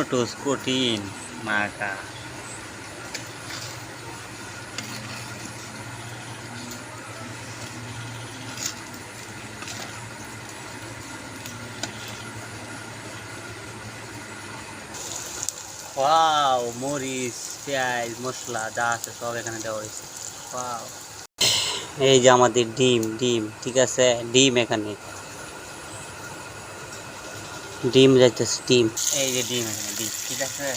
Notes protein মাখা। Wow, মরিচ পেঁয়াজ মশলা যা আছে সব এখানে দেওয়া হয়েছে। ওয়াও, এই যে আমাদের ডিম ডিম ঠিক আছে, ডিম এখানে ডিম যাইতেছে, ডিম এই যে ডিম এখানে ডিম ঠিক আছে।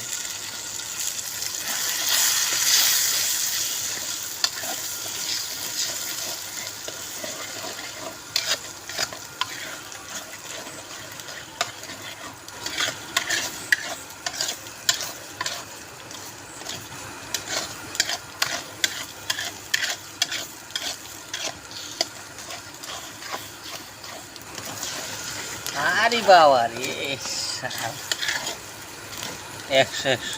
আরে বাবা রে, একশো একশো।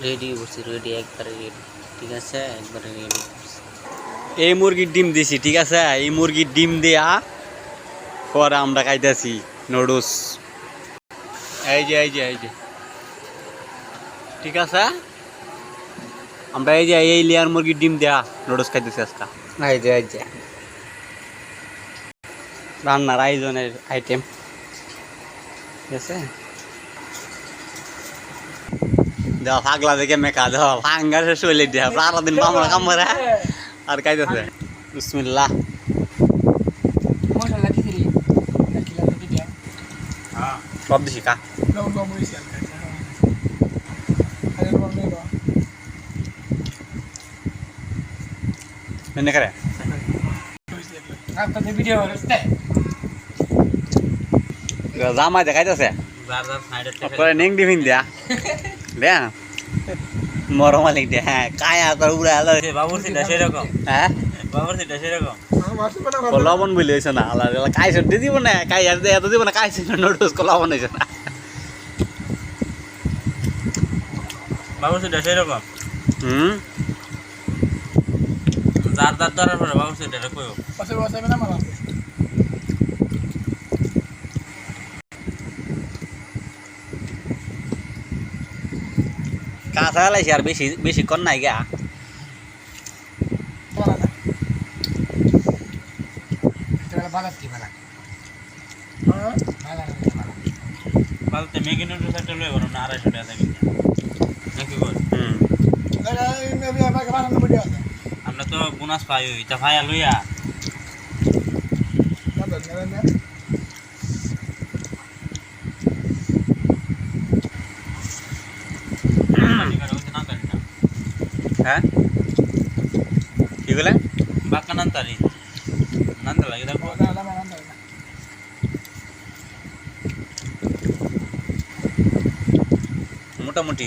রেডি করছি, রেডি একবারে রেডি ঠিক আছে, একবারে রেডি করছি। এই মুরগির ডিম দিছি ঠিক আছে, এই মুরগির ডিম দেয়া পরে আমরা খাইতেছি নুডলস। এই যে এই যে এই যে ঠিক আছে, আমরা এই যে এই লেয়ার মুরগির ডিম দেয়া নুডলস খাইতেছি আজকে। এই যে এই যে রান্নার আয়োজনের আইটেম ঠিক আছে। দেওয়া ফাগলা দেখে মেকা দেওয়া ফাঙ্গার শৈলী দেওয়া সারাদিন বামরা কামড়া আর খাইতেছে। বিসমিল্লাহ। সব দিছি কা মেনে করে জামাই দেখাইতেছে নেং ডিফিন দিয়া দেয়া মরমালিক দে। হ্যাঁ কায়া তোর উড়ে আলো বাবুর সিটা সেরকম। হ্যাঁ বাবুর সিটা সেরকম লবণ বলি হয়েছে না, আলাদা কাই সর্দি দিব না, কাই আর এত দিব না, কাই নোটস লবণ হয়েছে না বাবুর সিটা সেরকম। যার যার ধরার পরে বাবুর সিটা কইও কাঁচা লাইছি আর বেশি বেশিক্ষণ নাই গা। মেগি নুডলস একটা লই বলো না, 250 টাকা দেবেন নাকি বল? আমরা তো বোনাস পাই, এটা ভাইয়া লইয়া হ্যাঁ কি বলে বাক্কা নান্তারি নান্তা লাগে দেখো মোটামুটি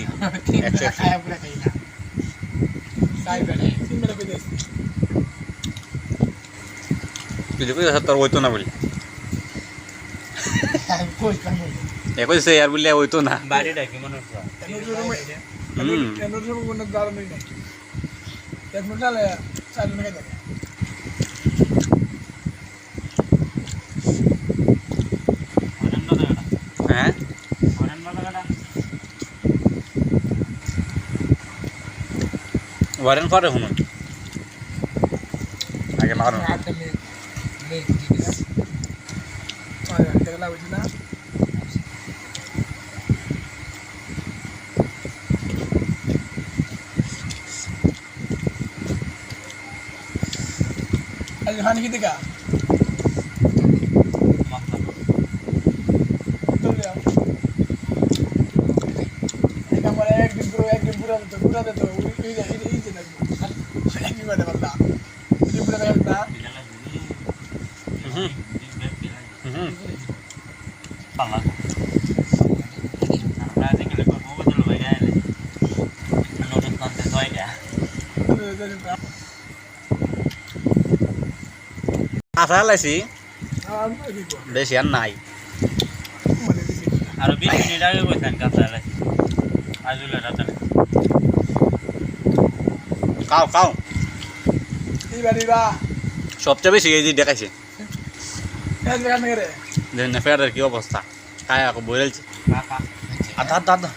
170 হইতো না বলি 21 আর বললে হইতো না। বাড়িটা কি মনে হচ্ছে হ্যাঁ ওয়ারেন করে শুনুন আগে মারুন खाने की दिखा एक दिन पूरा दे तो इजी लगता एक भी बड़े बंदा ये पूरा करता पाला আমরা দেখলে কোন বদল হয়ে গেল নতুন কন্টেন্ট হয় না আশা লাইছি বেশি আর নাই আর 20 মিনিট আগে কইছেন কাঁচা লাইছি আজুলা রাতে খাও খাও দিবা সবচেয়ে বেশি এই যে দেখাইছে পেঁয়াজ বেকার না রে দেখেন না ফেরার কি অবস্থা খায় বলেছি আদা আদা আদা